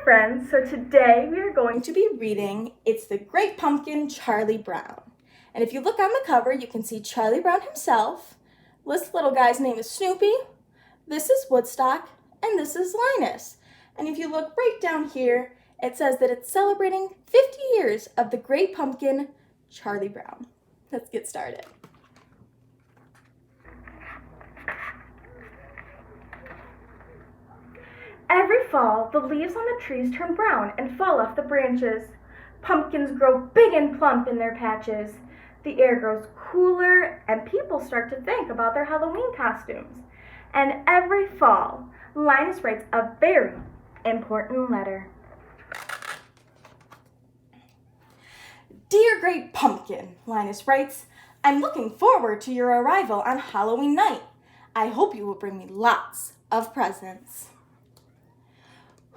friends, so today we are going to be reading It's the Great Pumpkin, Charlie Brown. And if you look on the cover, you can see Charlie Brown himself. This little guy's name is Snoopy, this is Woodstock, and this is Linus. And if you look right down here, it says that it's celebrating 50 years of the Great Pumpkin, Charlie Brown. Let's get started. Every fall, the leaves on the trees turn brown and fall off the branches. Pumpkins grow big and plump in their patches. The air grows cooler, and people start to think about their Halloween costumes. And every fall, Linus writes a very important letter. Dear Great Pumpkin, Linus writes, I'm looking forward to your arrival on Halloween night. I hope you will bring me lots of presents.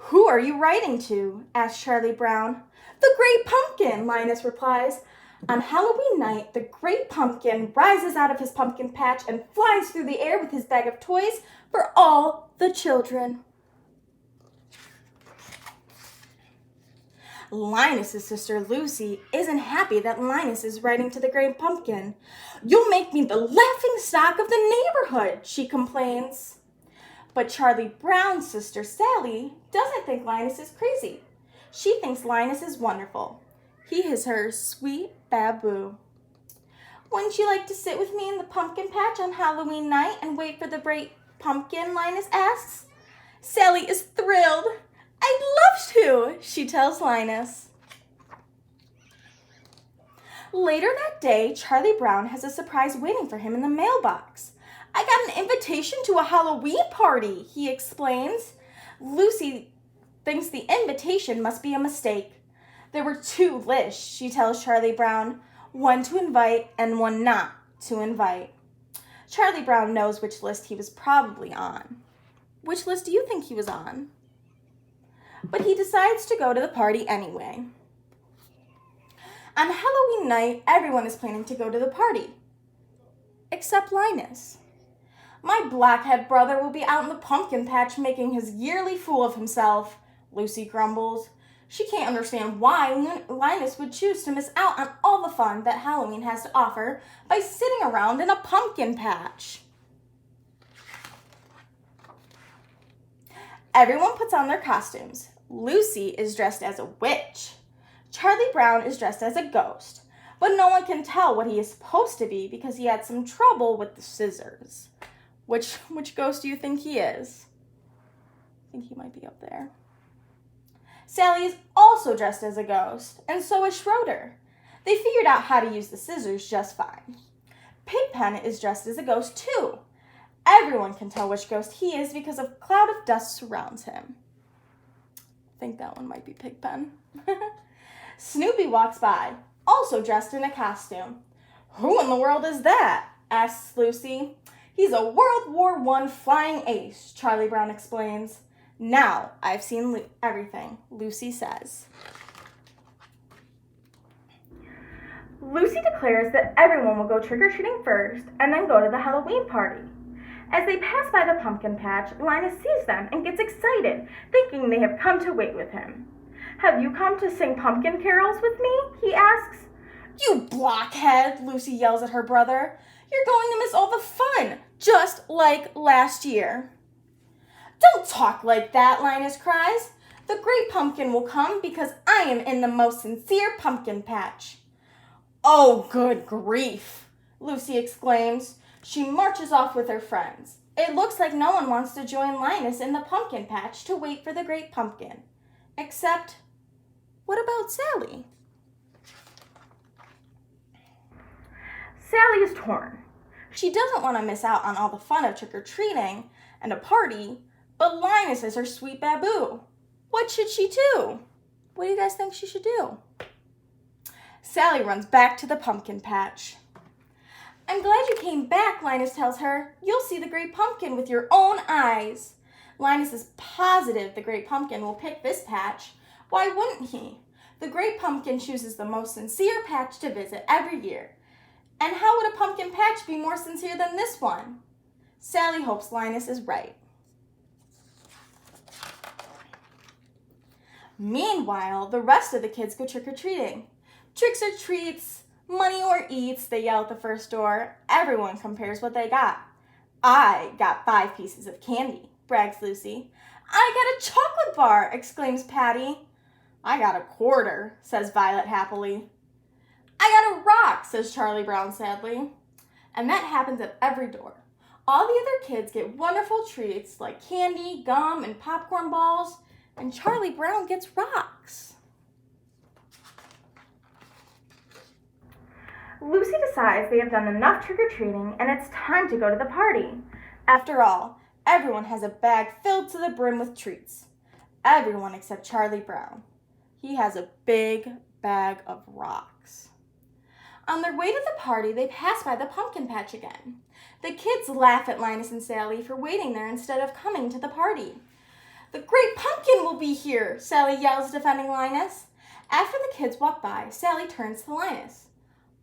Who are you writing to? Asks Charlie Brown. The Great Pumpkin, Linus replies. On Halloween night, the Great Pumpkin rises out of his pumpkin patch and flies through the air with his bag of toys for all the children. Linus's sister Lucy isn't happy that Linus is writing to the Great Pumpkin. You'll make me the laughing stock of the neighborhood, she complains. But Charlie Brown's sister Sally doesn't think Linus is crazy. She thinks Linus is wonderful. He is her sweet baboo. Wouldn't you like to sit with me in the pumpkin patch on Halloween night and wait for the Great Pumpkin? Linus asks. Sally is thrilled. I'd love to, she tells Linus. Later that day, Charlie Brown has a surprise waiting for him in the mailbox. I got an invitation to a Halloween party, he explains. Lucy thinks the invitation must be a mistake. There were 2 lists, she tells Charlie Brown, one to invite and one not to invite. Charlie Brown knows which list he was probably on. Which list do you think he was on? But he decides to go to the party anyway. On Halloween night, everyone is planning to go to the party, except Linus. My blockhead brother will be out in the pumpkin patch making his yearly fool of himself, Lucy grumbles. She can't understand why Linus would choose to miss out on all the fun that Halloween has to offer by sitting around in a pumpkin patch. Everyone puts on their costumes. Lucy is dressed as a witch. Charlie Brown is dressed as a ghost, but no one can tell what he is supposed to be because he had some trouble with the scissors. Which ghost do you think he is? I think he might be up there. Sally is also dressed as a ghost, and so is Schroeder. They figured out how to use the scissors just fine. Pigpen is dressed as a ghost too. Everyone can tell which ghost he is because a cloud of dust surrounds him. I think that one might be Pigpen. Snoopy walks by, also dressed in a costume. Who in the world is that? Asks Lucy. He's a World War I flying ace, Charlie Brown explains. Now I've seen everything, Lucy says. Lucy declares that everyone will go trick-or-treating first and then go to the Halloween party. As they pass by the pumpkin patch, Linus sees them and gets excited, thinking they have come to wait with him. Have you come to sing pumpkin carols with me? He asks. You blockhead, Lucy yells at her brother. You're going to miss all the fun, just like last year. Don't talk like that, Linus cries. The Great Pumpkin will come because I am in the most sincere pumpkin patch. Oh, good grief, Lucy exclaims. She marches off with her friends. It looks like no one wants to join Linus in the pumpkin patch to wait for the Great Pumpkin. Except, what about Sally? Sally is torn. She doesn't want to miss out on all the fun of trick-or-treating and a party, but Linus is her sweet baboo. What should she do? What do you guys think she should do? Sally runs back to the pumpkin patch. I'm glad you came back, Linus tells her. You'll see the Great Pumpkin with your own eyes. Linus is positive the Great Pumpkin will pick this patch. Why wouldn't he? The Great Pumpkin chooses the most sincere patch to visit every year. And how would a pumpkin patch be more sincere than this one? Sally hopes Linus is right. Meanwhile, the rest of the kids go trick-or-treating. Tricks or treats, money or eats, they yell at the first door. Everyone compares what they got. I got 5 pieces of candy, brags Lucy. I got a chocolate bar, exclaims Patty. I got a quarter, says Violet happily. I got a rock, says Charlie Brown sadly. And that happens at every door. All the other kids get wonderful treats like candy, gum, and popcorn balls, and Charlie Brown gets rocks. Lucy decides they have done enough trick-or-treating and it's time to go to the party. After all, everyone has a bag filled to the brim with treats. Everyone except Charlie Brown. He has a big bag of rocks. On their way to the party, they pass by the pumpkin patch again. The kids laugh at Linus and Sally for waiting there instead of coming to the party. The great pumpkin will be here, Sally yells, defending Linus. After the kids walk by, Sally turns to Linus.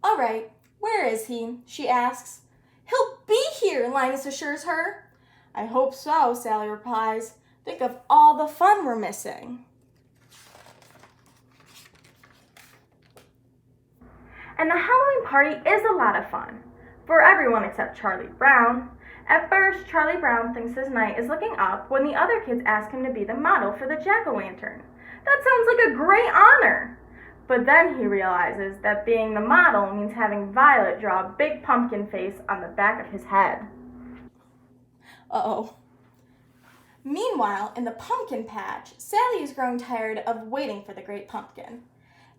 All right, where is he? She asks. He'll be here, Linus assures her. I hope so, Sally replies. Think of all the fun we're missing. And the Halloween party is a lot of fun, for everyone except Charlie Brown. At first, Charlie Brown thinks his night is looking up when the other kids ask him to be the model for the jack-o'-lantern. That sounds like a great honor. But then he realizes that being the model means having Violet draw a big pumpkin face on the back of his head. Uh-oh. Meanwhile, in the pumpkin patch, Sally is growing tired of waiting for the great pumpkin.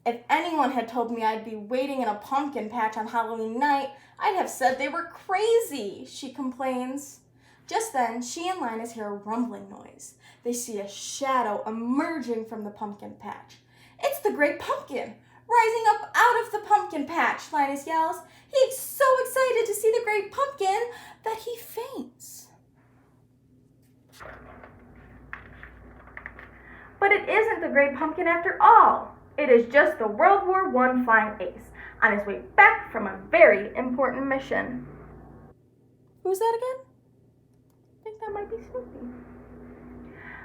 If anyone had told me I'd be waiting in a pumpkin patch on Halloween night, I'd have said they were crazy, she complains. Just then, she and Linus hear a rumbling noise. They see a shadow emerging from the pumpkin patch. It's the great pumpkin, rising up out of the pumpkin patch, Linus yells. He's so excited to see the great pumpkin that he faints. But it isn't the great pumpkin after all. It is just the World War I flying ace on his way back from a very important mission. Who's that again? I think that might be Snoopy.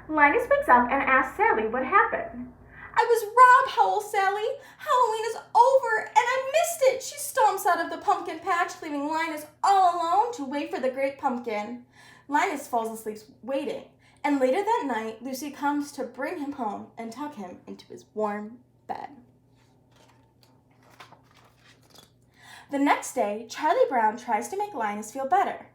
Linus wakes up and asks Sally what happened. I was robbed, howls Sally. Halloween is over and I missed it. She stomps out of the pumpkin patch, leaving Linus all alone to wait for the great pumpkin. Linus falls asleep waiting, and later that night, Lucy comes to bring him home and tuck him into his warm bed. The next day, Charlie Brown tries to make Linus feel better.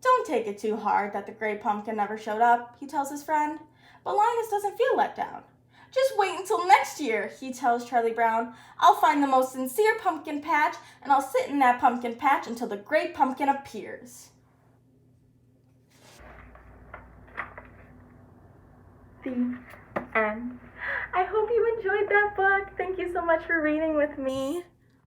Don't take it too hard that the great pumpkin never showed up, he tells his friend. But Linus doesn't feel let down. Just wait until next year, he tells Charlie Brown. I'll find the most sincere pumpkin patch, and I'll sit in that pumpkin patch until the great pumpkin appears. The end. I hope you enjoyed that book. Thank you so much for reading with me.